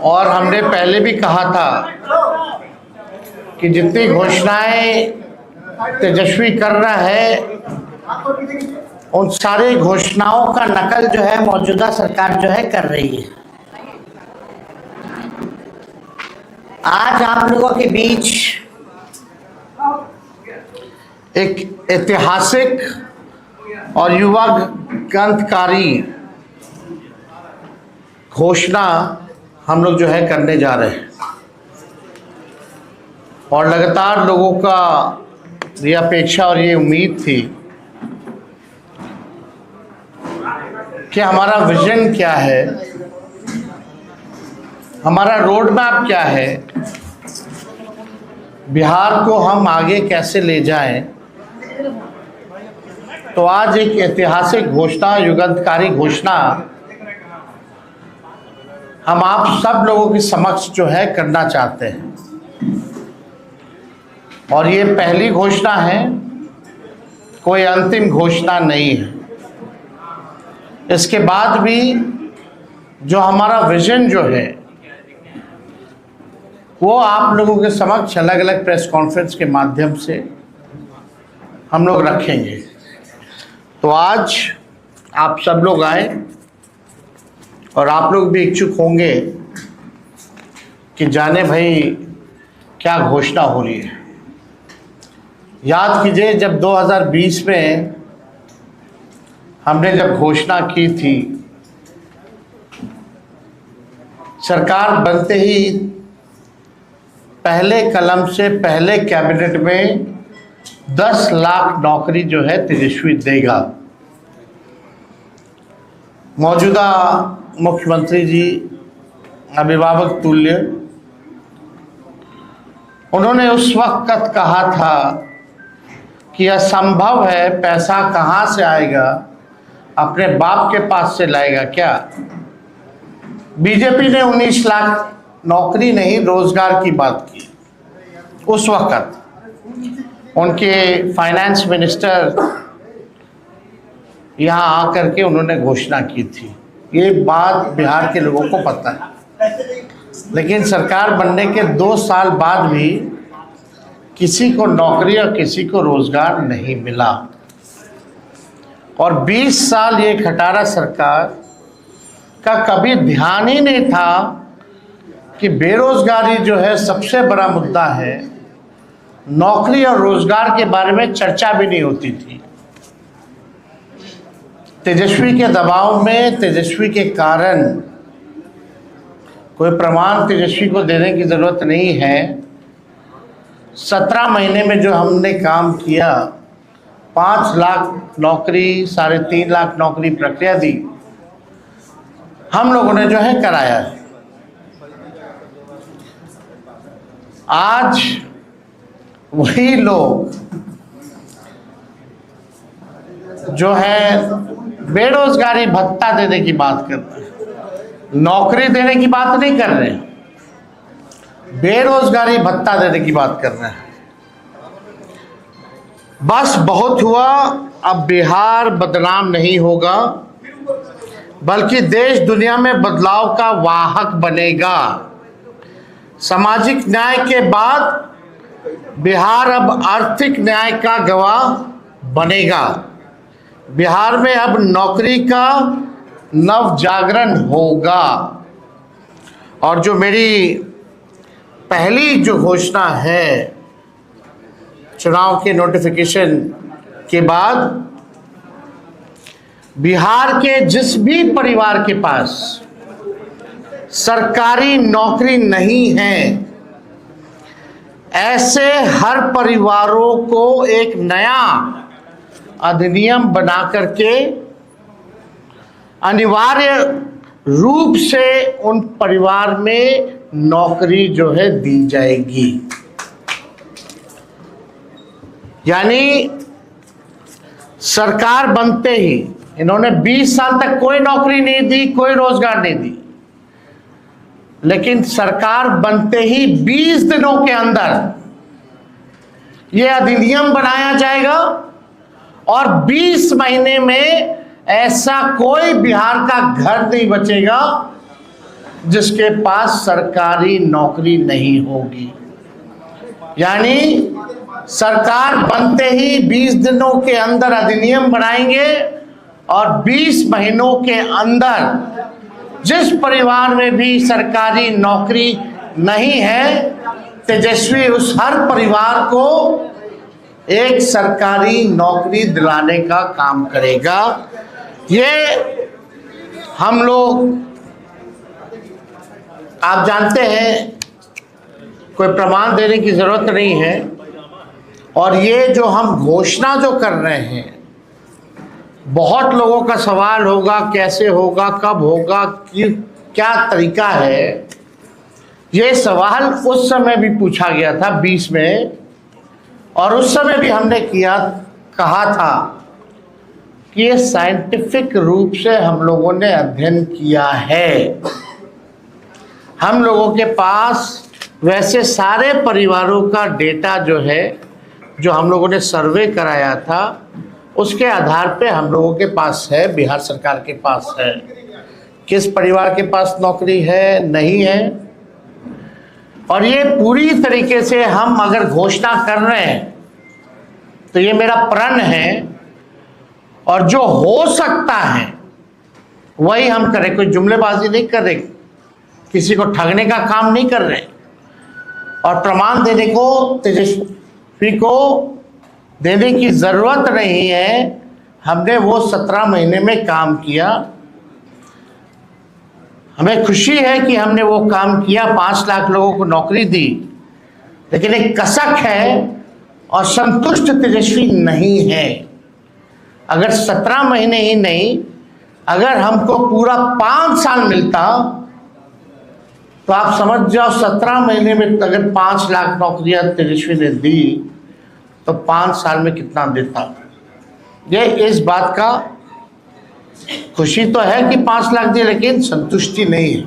और हमने पहले भी कहा था कि जितनी घोषणाएं तेजस्वी कर रहा है उन सारी घोषणाओं का नकल जो है मौजूदा सरकार जो है कर रही है। आज आप लोगों के बीच एक ऐतिहासिक और युवा क्रांतिकारी घोषणा हम लोग जो है करने जा रहे हैं और लगातार लोगों का ये अपेक्षा और ये उम्मीद थी कि हमारा विजन क्या है, हमारा रोड मैप क्या है, बिहार को हम आगे कैसे ले जाएं। तो आज एक ऐतिहासिक घोषणा, युगांतकारी घोषणा हम आप सब लोगों के समक्ष जो है करना चाहते हैं और ये पहली घोषणा है, कोई अंतिम घोषणा नहीं है। इसके बाद भी जो हमारा विजन जो है वो आप लोगों के समक्ष अलग अलग प्रेस कॉन्फ्रेंस के माध्यम से हम लोग रखेंगे। तो आज आप सब लोग आए और आप लोग भी इच्छुक होंगे कि जाने भाई क्या घोषणा हो रही है। याद कीजिए जब 2020 में हमने जब घोषणा की थी, सरकार बनते ही पहले कलम से पहले कैबिनेट में 10 लाख नौकरी जो है तेजस्वी देगा। मौजूदा मुख्यमंत्री जी अभिभावक तुल्य, उन्होंने उस वक्त कहा था कि असंभव है, पैसा कहाँ से आएगा, अपने बाप के पास से लाएगा क्या। बीजेपी ने 19 लाख नौकरी नहीं रोजगार की बात की। उस वक्त उनके फाइनेंस मिनिस्टर यहाँ आकर के उन्होंने घोषणा की थी। ये बात बिहार के लोगों को पता है, लेकिन सरकार बनने के 2 साल बाद भी किसी को नौकरी और किसी को रोजगार नहीं मिला और 20 साल ये खटारा सरकार का कभी ध्यान ही नहीं था कि बेरोजगारी जो है सबसे बड़ा मुद्दा है। नौकरी और रोजगार के बारे में चर्चा भी नहीं होती थी। तेजस्वी के दबाव में, तेजस्वी के कारण, कोई प्रमाण तेजस्वी को देने की जरूरत नहीं है, 17 महीने में जो हमने काम किया, 5 लाख नौकरी, 3.5 लाख नौकरी प्रक्रिया दी, हम लोगों ने जो है कराया है। आज वही लोग जो है बेरोजगारी भत्ता देने की बात कर रहे हैं, नौकरी देने की बात नहीं कर रहे हैं, बेरोजगारी भत्ता देने की बात कर रहे हैं। बस बहुत हुआ, अब बिहार बदनाम नहीं होगा बल्कि देश दुनिया में बदलाव का वाहक बनेगा। सामाजिक न्याय के बाद बिहार अब आर्थिक न्याय का गवाह बनेगा। बिहार में अब नौकरी का नव जागरण होगा। और जो मेरी पहली जो घोषणा है चुनाव के नोटिफिकेशन के बाद, बिहार के जिस भी परिवार के पास सरकारी नौकरी नहीं है, ऐसे हर परिवारों को एक नया अधिनियम बना करके अनिवार्य रूप से उन परिवार में नौकरी जो है दी जाएगी। यानी सरकार बनते ही इन्होंने 20 साल तक कोई नौकरी नहीं दी, कोई रोजगार नहीं दी, लेकिन सरकार बनते ही 20 दिनों के अंदर यह अधिनियम बनाया जाएगा और 20 महीने में ऐसा कोई बिहार का घर नहीं बचेगा जिसके पास सरकारी नौकरी नहीं होगी। यानी सरकार बनते ही 20 दिनों के अंदर अधिनियम बनाएंगे और 20 महीनों के अंदर जिस परिवार में भी सरकारी नौकरी नहीं है, तेजस्वी उस हर परिवार को एक सरकारी नौकरी दिलाने का काम करेगा। ये हम लोग, आप जानते हैं, कोई प्रमाण देने की जरूरत नहीं है। और ये जो हम घोषणा जो कर रहे हैं, बहुत लोगों का सवाल होगा कैसे होगा, कब होगा, क्या तरीका है। ये सवाल उस समय भी पूछा गया था 20 में, और उस समय भी हमने कहा था कि ये साइंटिफिक रूप से हम लोगों ने अध्ययन किया है। हम लोगों के पास वैसे सारे परिवारों का डेटा जो है, जो हम लोगों ने सर्वे कराया था, उसके आधार पे हम लोगों के पास है, बिहार सरकार के पास है, किस परिवार के पास नौकरी है, नहीं है। और ये पूरी तरीके से हम अगर घोषणा कर रहे हैं तो ये मेरा प्रण है, और जो हो सकता है वही हम करें। कोई जुमलेबाजी नहीं कर रहे, किसी को ठगने का काम नहीं कर रहे, और प्रमाण देने को तेजस्वी को देने की जरूरत नहीं है। हमने वो 17 महीने में काम किया। हमें खुशी है कि हमने वो काम किया, 5 लाख लोगों को नौकरी दी, लेकिन एक कसक है और संतुष्ट तेजस्वी नहीं है। अगर 17 महीने ही नहीं, अगर हमको पूरा 5 साल मिलता तो आप समझ जाओ 17 महीने में अगर 5 लाख नौकरियां तेजस्वी ने दी तो 5 साल में कितना देता। ये इस बात का खुशी तो है कि 5 लाख दिए, लेकिन संतुष्टि नहीं है।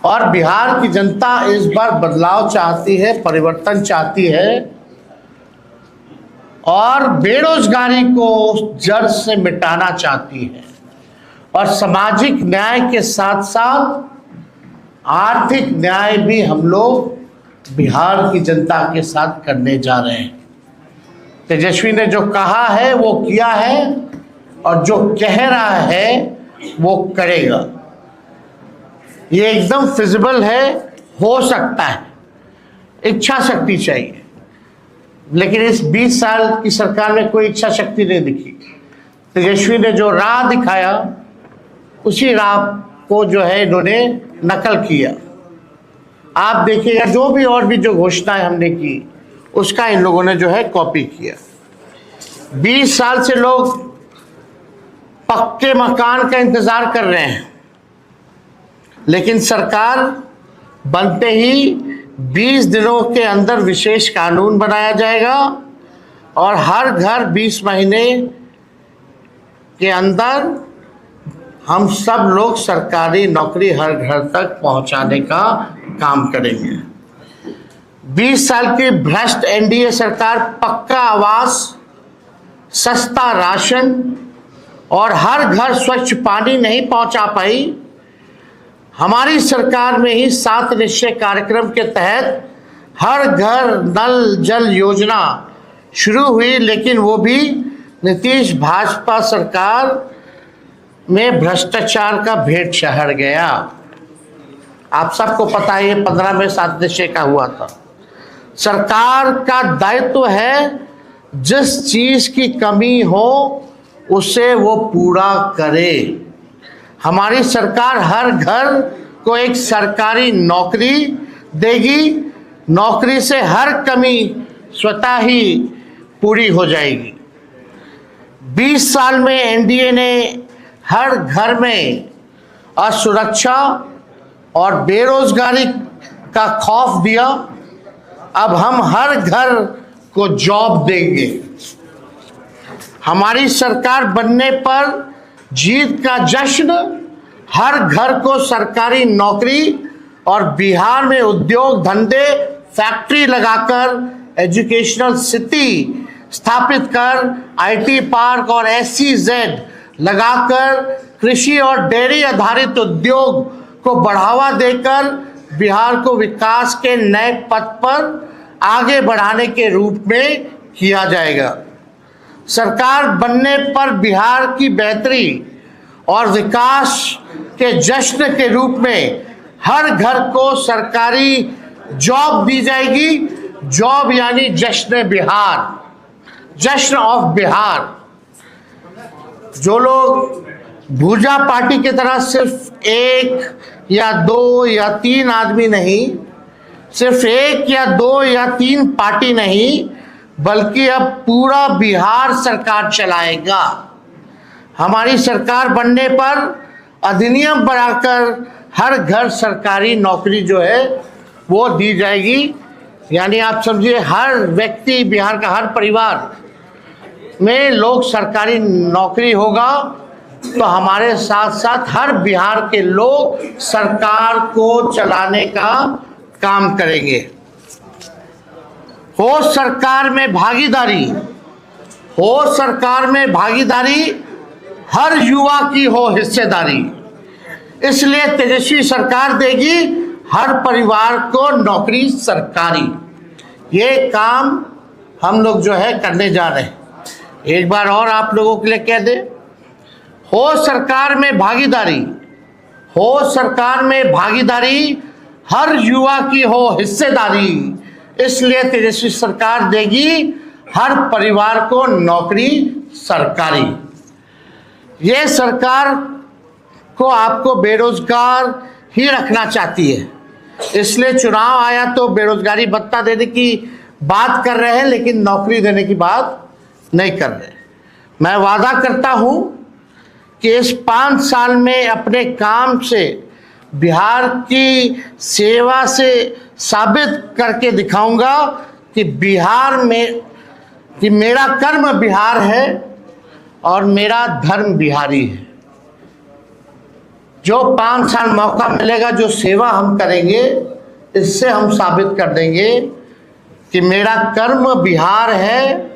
और बिहार की जनता इस बार बदलाव चाहती है, परिवर्तन चाहती है, और बेरोजगारी को जड़ से मिटाना चाहती है, और सामाजिक न्याय के साथ साथ आर्थिक न्याय भी हम लोग बिहार की जनता के साथ करने जा रहे हैं। तेजस्वी ने जो कहा है वो किया है, और जो कह रहा है वो करेगा। ये एकदम फिजिबल है, हो सकता है, इच्छा शक्ति चाहिए। लेकिन इस 20 साल की सरकार में कोई इच्छा शक्ति नहीं दिखी। तेजस्वी ने जो राह दिखाया, उसी राह को जो है इन्होंने नकल किया। आप देखिएगा जो भी और भी जो घोषणाएं हमने की, उसका इन लोगों ने जो है कॉपी किया। 20 साल से लोग पक्के मकान का इंतजार कर रहे हैं, लेकिन सरकार बनते ही 20 दिनों के अंदर विशेष कानून बनाया जाएगा, और हर घर 20 महीने के अंदर हम सब लोग सरकारी नौकरी हर घर तक पहुंचाने का काम करेंगे। 20 साल की भ्रष्ट एनडीए सरकार पक्का आवास, सस्ता राशन और हर घर स्वच्छ पानी नहीं पहुंचा पाई। हमारी सरकार में ही 7 निश्चय कार्यक्रम के तहत हर घर नल जल योजना शुरू हुई, लेकिन वो भी नीतीश भाजपा सरकार में भ्रष्टाचार का भेंट चढ़ गया। आप सबको पता है, ये 15 में 7 निश्चय का हुआ था। सरकार का दायित्व है जिस चीज की कमी हो उसे वो पूरा करे। हमारी सरकार हर घर को एक सरकारी नौकरी देगी, नौकरी से हर कमी स्वतः ही पूरी हो जाएगी। 20 साल में एनडीए ने हर घर में असुरक्षा और बेरोजगारी का खौफ दिया। अब हम हर घर को जॉब देंगे। हमारी सरकार बनने पर जीत का जश्न, हर घर को सरकारी नौकरी, और बिहार में उद्योग धंधे फैक्ट्री लगाकर एजुकेशनल सिटी स्थापित कर आईटी पार्क और SEZ लगाकर कृषि और डेयरी आधारित उद्योग को बढ़ावा देकर बिहार को विकास के नए पथ पर आगे बढ़ाने के रूप में किया जाएगा। सरकार बनने पर बिहार की बेहतरी और विकास के जश्न के रूप में हर घर को सरकारी जॉब दी जाएगी। जॉब यानी जश्न बिहार, जश्न ऑफ बिहार। जो लोग भूजा पार्टी की तरह सिर्फ 1 या 2 या 3 आदमी नहीं, सिर्फ 1 या 2 या 3 पार्टी नहीं, बल्कि अब पूरा बिहार सरकार चलाएगा। हमारी सरकार बनने पर अधिनियम बनाकर हर घर सरकारी नौकरी जो है वो दी जाएगी। यानी आप समझिए हर व्यक्ति, बिहार का हर परिवार में लोग सरकारी नौकरी होगा, तो हमारे साथ साथ हर बिहार के लोग सरकार को चलाने का काम करेंगे। हो सरकार में भागीदारी, हो सरकार में भागीदारी, हर युवा की हो हिस्सेदारी। इसलिए तेजस्वी सरकार देगी हर परिवार को नौकरी सरकारी। ये काम हम लोग जो है करने जा रहे हैं। एक बार और आप लोगों के लिए कह दे, हो सरकार में भागीदारी, हो सरकार में भागीदारी, हर युवा की हो हिस्सेदारी। इसलिए तेजस्वी सरकार देगी हर परिवार को नौकरी सरकारी। ये सरकार को आपको बेरोजगार ही रखना चाहती है, इसलिए चुनाव आया तो बेरोजगारी भत्ता देने की बात कर रहे हैं, लेकिन नौकरी देने की बात नहीं कर रहे। मैं वादा करता हूं कि इस 5 साल में अपने काम से बिहार की सेवा से साबित करके दिखाऊंगा कि बिहार में कि मेरा कर्म बिहार है और मेरा धर्म बिहारी है। जो 5 साल मौका मिलेगा, जो सेवा हम करेंगे, इससे हम साबित कर देंगे कि मेरा कर्म बिहार है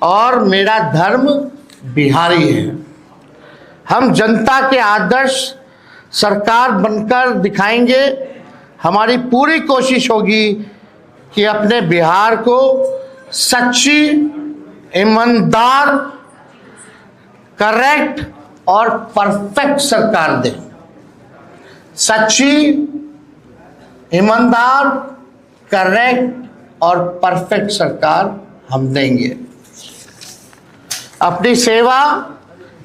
और मेरा धर्म बिहारी है। हम जनता के आदर्श सरकार बनकर दिखाएंगे। हमारी पूरी कोशिश होगी कि अपने बिहार को सच्ची, ईमानदार, करेक्ट और परफेक्ट सरकार दें। सच्ची, ईमानदार, करेक्ट और परफेक्ट सरकार हम देंगे। अपनी सेवा,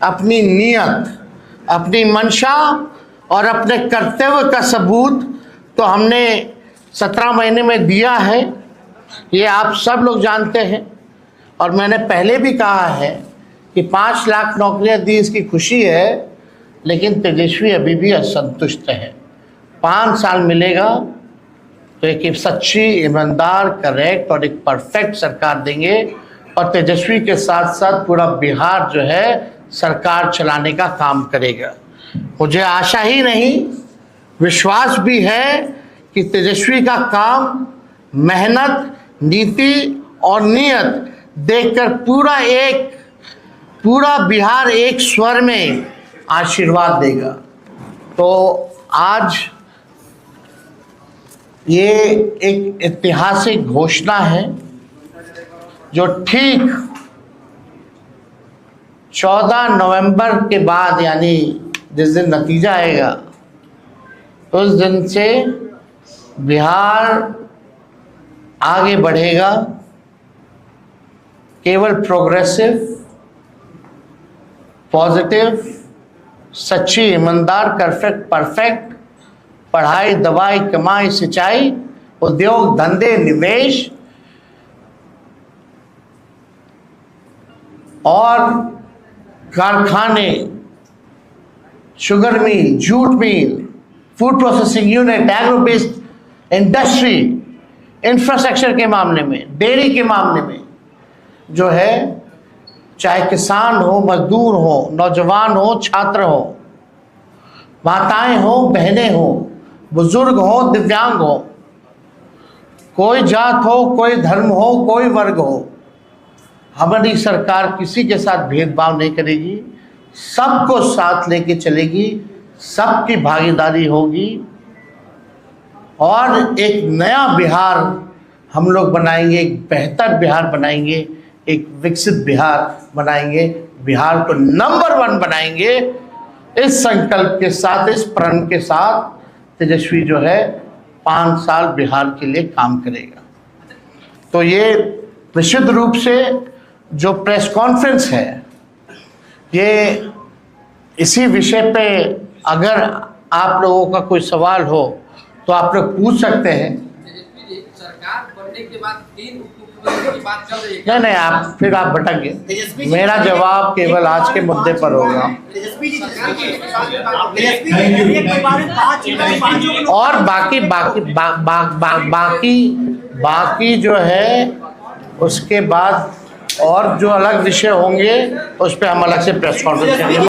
अपनी नियत, अपनी मंशा और अपने कर्तव्य का सबूत तो हमने 17 महीने में दिया है, ये आप सब लोग जानते हैं। और मैंने पहले भी कहा है कि 5 लाख नौकरियां दी, इसकी खुशी है, लेकिन तेजस्वी अभी भी असंतुष्ट है। 5 साल मिलेगा तो एक सच्ची, ईमानदार, करेक्ट और एक परफेक्ट सरकार देंगे। और तेजस्वी के साथ साथ पूरा बिहार जो है सरकार चलाने का काम करेगा। मुझे आशा ही नहीं, विश्वास भी है कि तेजस्वी का काम, मेहनत, नीति और नियत देखकर पूरा बिहार एक स्वर में आशीर्वाद देगा। तो आज ये एक ऐतिहासिक घोषणा है जो ठीक 14 नवंबर के बाद, यानी जिस दिन नतीजा आएगा उस दिन से बिहार आगे बढ़ेगा। केवल प्रोग्रेसिव, पॉजिटिव, सच्ची, ईमानदार, परफेक्ट, पढ़ाई, दवाई, कमाई, सिंचाई, उद्योग, धंधे, निवेश और कारखाने, sugar mill, jute mill, food processing unit, agro based industry, infrastructure के मामले में, डेयरी के मामले में जो है, चाहे किसान हो, मजदूर हो, नौजवान हो, छात्र हो, माताएं हो, बहनें हो, बुजुर्ग हो, दिव्यांग हो, कोई जात हो, कोई धर्म हो, कोई वर्ग हो, हमारी सरकार किसी के साथ भेदभाव नहीं करेगी, सबको साथ लेके चलेगी, सबकी भागीदारी होगी और एक नया बिहार हम लोग बनाएंगे, एक बेहतर बिहार बनाएंगे, एक विकसित बिहार बनाएंगे, बिहार को नंबर 1 बनाएंगे। इस संकल्प के साथ, इस प्रण के साथ तेजस्वी जो है 5 साल बिहार के लिए काम करेगा। तो ये निश्चित रूप से जो प्रेस कॉन्फ्रेंस है, ये इसी विषय पे अगर आप लोगों का कोई सवाल हो तो आप लोग पूछ सकते हैं। सरकार बनने के बाद 3 उपमुख्यमंत्री की बात चल रही है। नहीं, आप फिर आप भटक गए। मेरा जवाब केवल आज के मुद्दे पर होगा। और बाकी जो है उसके बाद और जो अलग विषय होंगे उस पर हम अलग से प्रेस कॉन्फ्रेंस करेंगे।